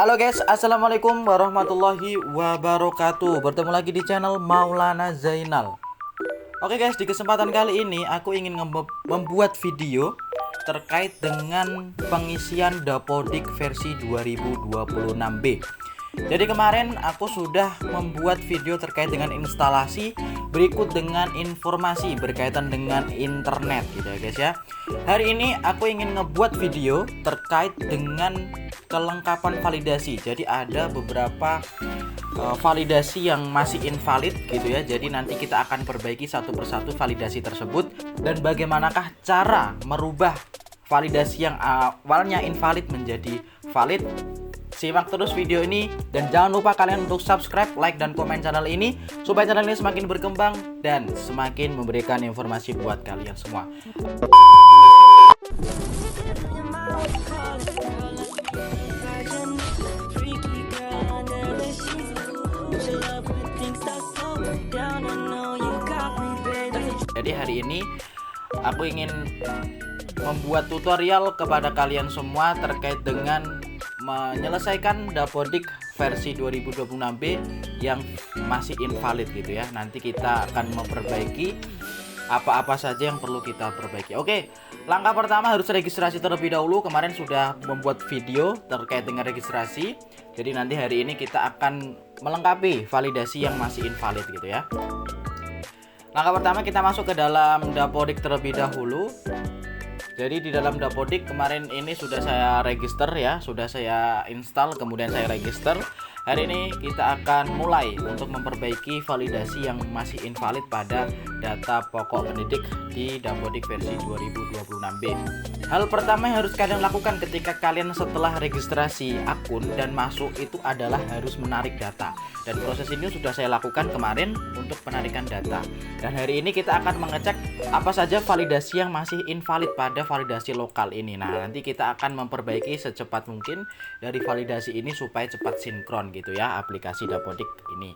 Halo guys, assalamualaikum warahmatullahi wabarakatuh. Bertemu lagi di channel Maulana Zainal. Oke guys, di kesempatan kali ini aku ingin membuat video terkait dengan pengisian Dapodik versi 2026B. Jadi kemarin aku sudah membuat video terkait dengan instalasi, berikut dengan informasi berkaitan dengan internet gitu ya guys ya. Hari ini aku ingin ngebuat video terkait dengan kelengkapan validasi. Jadi ada beberapa validasi yang masih invalid gitu ya. Jadi nanti kita akan perbaiki satu persatu validasi tersebut dan bagaimanakah cara merubah validasi yang awalnya invalid menjadi valid. Simak terus video ini dan jangan lupa kalian untuk subscribe, like, dan komen channel ini supaya channel ini semakin berkembang dan semakin memberikan informasi buat kalian semua. Jadi hari ini aku ingin membuat tutorial kepada kalian semua terkait dengan menyelesaikan Dapodik versi 2026B yang masih invalid gitu ya. Nanti kita akan memperbaiki apa-apa saja yang perlu kita perbaiki. Oke, langkah pertama harus registrasi terlebih dahulu. Kemarin sudah membuat video terkait dengan registrasi. Jadi nanti hari ini kita akan melengkapi validasi yang masih invalid gitu ya. Langkah pertama kita masuk ke dalam Dapodik terlebih dahulu. Jadi di dalam Dapodik kemarin ini sudah saya register ya, sudah saya install kemudian saya register. Hari ini kita akan mulai untuk memperbaiki validasi yang masih invalid pada data pokok pendidik di Dapodik versi 2026B. Hal pertama yang harus kalian lakukan ketika kalian setelah registrasi akun dan masuk itu adalah harus menarik data. Dan proses ini sudah saya lakukan kemarin untuk penarikan data. Dan hari ini kita akan mengecek apa saja validasi yang masih invalid pada validasi lokal ini. Nah, nanti kita akan memperbaiki secepat mungkin dari validasi ini supaya cepat sinkron gitu ya aplikasi Dapodik ini.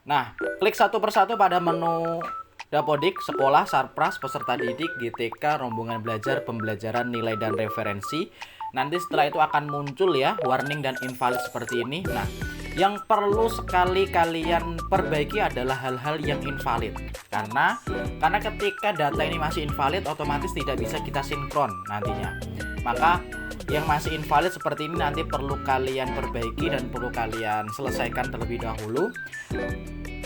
Nah, klik satu persatu pada menu Dapodik, sekolah, sarpras, peserta didik, GTK, rombongan belajar, pembelajaran, nilai dan referensi. Nanti setelah itu akan muncul ya warning dan invalid seperti ini. Nah, yang perlu sekali kalian perbaiki adalah hal-hal yang invalid. Karena ketika data ini masih invalid otomatis tidak bisa kita sinkron nantinya. Maka yang masih invalid seperti ini nanti perlu kalian perbaiki dan perlu kalian selesaikan terlebih dahulu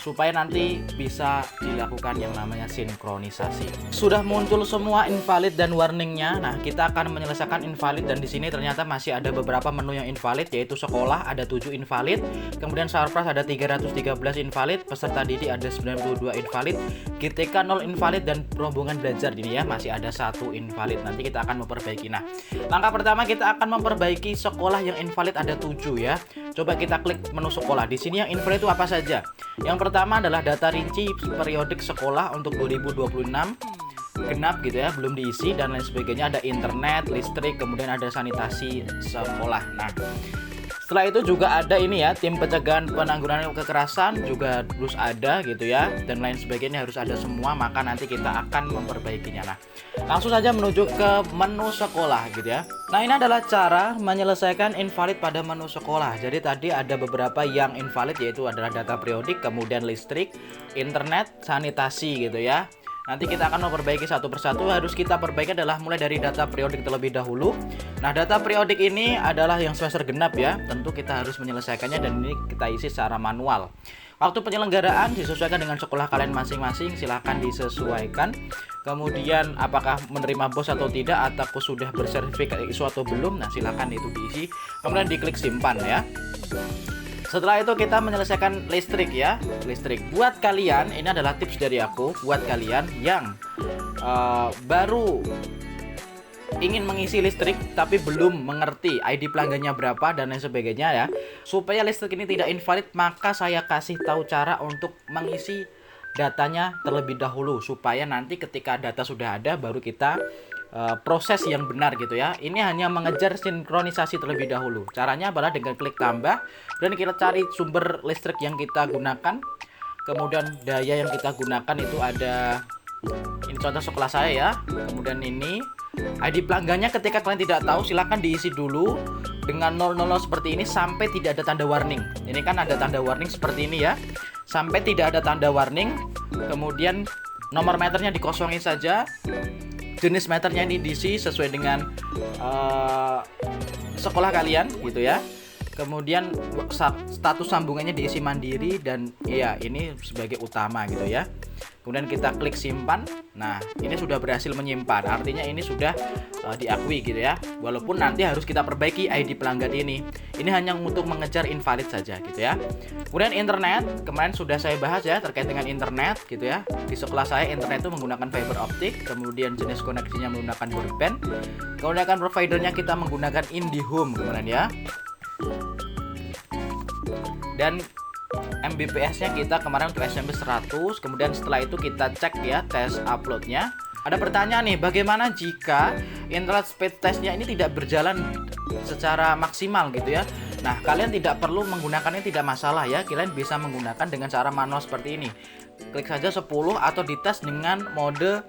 supaya nanti bisa dilakukan yang namanya sinkronisasi. Sudah muncul semua invalid dan warningnya. Nah, kita akan menyelesaikan invalid dan di sini ternyata masih ada beberapa menu yang invalid, yaitu sekolah ada 7 invalid, kemudian sarpras ada 313 invalid, peserta didik ada 92 invalid, GTK 0 invalid dan rombongan belajar ini ya masih ada 1 invalid. Nanti kita akan memperbaiki. Nah, langkah pertama kita akan memperbaiki sekolah yang invalid ada 7 ya. Coba kita klik menu sekolah. Di sini yang invalid itu apa saja? Yang pertama adalah data rinci periodik sekolah untuk 2026 genap gitu ya, belum diisi dan lain sebagainya. Ada internet, listrik, kemudian ada sanitasi sekolah. Nah, setelah itu juga ada ini ya, tim pencegahan penanggulangan kekerasan juga harus ada gitu ya, dan lain sebagainya harus ada semua. Maka nanti kita akan memperbaikinya. Nah, langsung saja menuju ke menu sekolah gitu ya. Nah, ini adalah cara menyelesaikan invalid pada menu sekolah. Jadi tadi ada beberapa yang invalid, yaitu adalah data periodik, kemudian listrik, internet, sanitasi gitu ya. Nanti kita akan memperbaiki satu persatu. Harus kita perbaiki adalah mulai dari data periodik terlebih dahulu. Nah, data periodik ini adalah yang semester genap ya. Tentu kita harus menyelesaikannya dan ini kita isi secara manual. Waktu penyelenggaraan disesuaikan dengan sekolah kalian masing-masing, silahkan disesuaikan. Kemudian apakah menerima BOS atau tidak, atau sudah bersertifikat ISO atau belum, nah silahkan itu diisi. Kemudian diklik simpan ya. Setelah itu kita menyelesaikan listrik ya. Listrik buat kalian, ini adalah tips dari aku buat kalian yang baru ingin mengisi listrik tapi belum mengerti ID pelanggannya berapa dan lain sebagainya ya. Supaya listrik ini tidak invalid, maka saya kasih tahu cara untuk mengisi datanya terlebih dahulu supaya nanti ketika data sudah ada baru kita proses yang benar gitu ya. Ini hanya mengejar sinkronisasi terlebih dahulu. Caranya adalah dengan klik tambah dan kita cari sumber listrik yang kita gunakan. Kemudian daya yang kita gunakan itu ada Ini contoh sekolah saya ya. Kemudian ini ID pelanggannya ketika kalian tidak tahu silahkan diisi dulu dengan 000 seperti ini sampai tidak ada tanda warning. Ini kan ada tanda warning seperti ini ya. Sampai tidak ada tanda warning. Kemudian nomor meternya dikosongin saja. Jenis meternya ini diisi sesuai dengan sekolah kalian gitu ya. Kemudian status sambungannya diisi mandiri dan ya ini sebagai utama gitu ya. Kemudian kita klik simpan. Nah, ini sudah berhasil menyimpan. Artinya ini sudah diakui gitu ya. Walaupun nanti harus kita perbaiki ID pelanggan ini. Ini hanya untuk mengejar invalid saja gitu ya. Kemudian internet, kemarin sudah saya bahas ya terkait dengan internet gitu ya. Di sekolah saya internet itu menggunakan fiber optik, kemudian jenis koneksinya menggunakan broadband. Kemudian providernya kita menggunakan IndiHome kemarin ya. Dan Mbps-nya kita kemarin untuk SMP 100. Kemudian setelah itu kita cek ya tes uploadnya. Ada pertanyaan nih, bagaimana jika internet speed testnya ini tidak berjalan secara maksimal gitu ya. Nah, kalian tidak perlu menggunakannya, tidak masalah ya. Kalian bisa menggunakan dengan cara manual seperti ini. Klik saja 10 atau dites dengan mode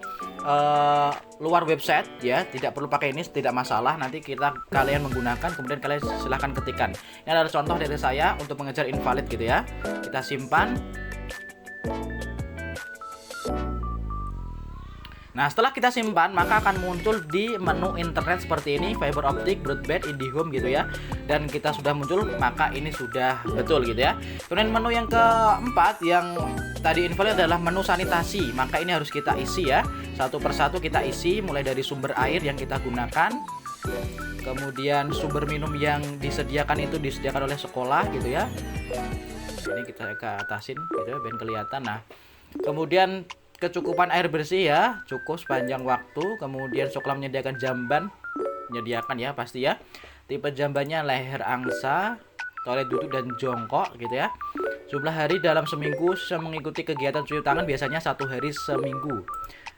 luar website ya, tidak perlu pakai ini, tidak masalah. Nanti kalian menggunakan, kemudian kalian silahkan ketikan. Ini adalah contoh dari saya untuk mengejar invalid gitu ya. Kita simpan. Nah, setelah kita simpan, maka akan muncul di menu internet seperti ini, fiber optik, broadband, IndiHome gitu ya. Dan kita sudah muncul, maka ini sudah betul gitu ya. Kemudian menu yang keempat yang tadi invalid adalah menu sanitasi. Maka ini harus kita isi ya. Satu persatu kita isi, mulai dari sumber air yang kita gunakan. Kemudian sumber minum yang disediakan itu disediakan oleh sekolah gitu ya. Ini kita ke atasin gitu ya, biar kelihatan. Nah, kemudian kecukupan air bersih ya, cukup sepanjang waktu. Kemudian sekolah menyediakan jamban, menyediakan ya pasti ya. Tipe jambannya leher angsa, toilet duduk dan jongkok gitu ya. Jumlah hari dalam seminggu mengikuti kegiatan cuci tangan biasanya 1 hari seminggu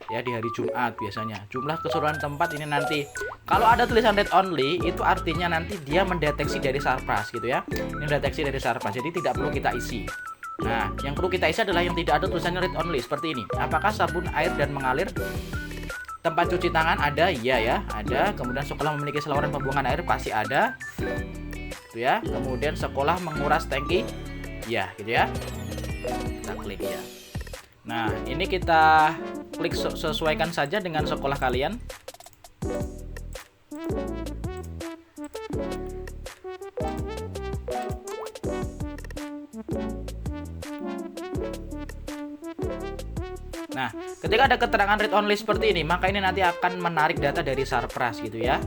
ya, di hari Jumat biasanya. Jumlah keseluruhan tempat ini nanti kalau ada tulisan read only itu artinya nanti dia mendeteksi dari Sarpras gitu ya. Ini mendeteksi dari Sarpras, jadi tidak perlu kita isi. Nah, yang perlu kita isi adalah yang tidak ada tulisannya read only seperti ini. Apakah sabun air dan mengalir? Tempat cuci tangan ada? Iya ya, ada. Kemudian sekolah memiliki saluran pembuangan air pasti ada. Itu ya. Kemudian sekolah menguras tangki? Ya, gitu ya. Kita klik ya. Nah, ini kita klik sesuaikan saja dengan sekolah kalian. Nah, ketika ada keterangan read only seperti ini, maka ini nanti akan menarik data dari Sarpras gitu ya.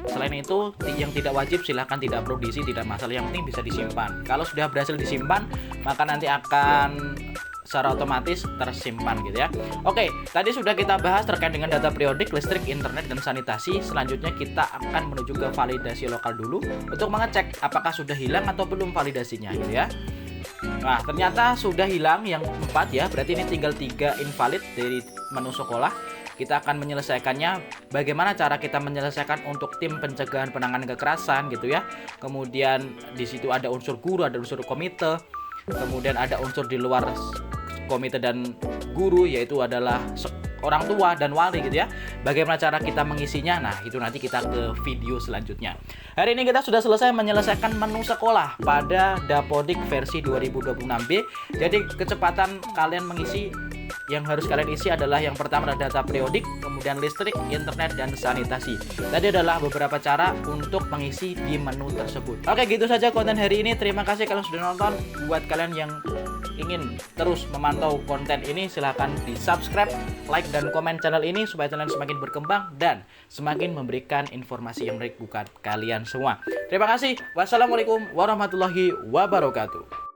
Selain itu, yang tidak wajib silahkan tidak perlu diisi, tidak masalah, yang penting bisa disimpan. Kalau sudah berhasil disimpan, maka nanti akan secara otomatis tersimpan gitu ya. Oke, tadi sudah kita bahas terkait dengan data periodik, listrik, internet, dan sanitasi. Selanjutnya kita akan menuju ke validasi lokal dulu untuk mengecek apakah sudah hilang atau belum validasinya gitu ya. Nah, ternyata sudah hilang yang 4 ya. Berarti ini tinggal 3 invalid dari menu sekolah. Kita akan menyelesaikannya. Bagaimana cara kita menyelesaikan untuk tim pencegahan penanganan kekerasan gitu ya. Kemudian di situ ada unsur guru, ada unsur komite. Kemudian ada unsur di luar komite dan guru, yaitu adalah orang tua dan wali gitu ya. Bagaimana cara kita mengisinya? Nah, itu nanti kita ke video selanjutnya. Hari ini kita sudah selesai menyelesaikan menu sekolah pada Dapodik versi 2026B. Jadi kecepatan kalian mengisi, yang harus kalian isi adalah yang pertama adalah data periodik, kemudian listrik, internet, dan sanitasi. Tadi adalah beberapa cara untuk mengisi di menu tersebut. Oke, gitu saja konten hari ini. Terima kasih kalian sudah nonton. Buat kalian yang ingin terus memantau konten ini, silahkan di subscribe, like, dan komen channel ini supaya channel semakin berkembang dan semakin memberikan informasi yang menarik buat kalian semua. Terima kasih. Wassalamualaikum warahmatullahi wabarakatuh.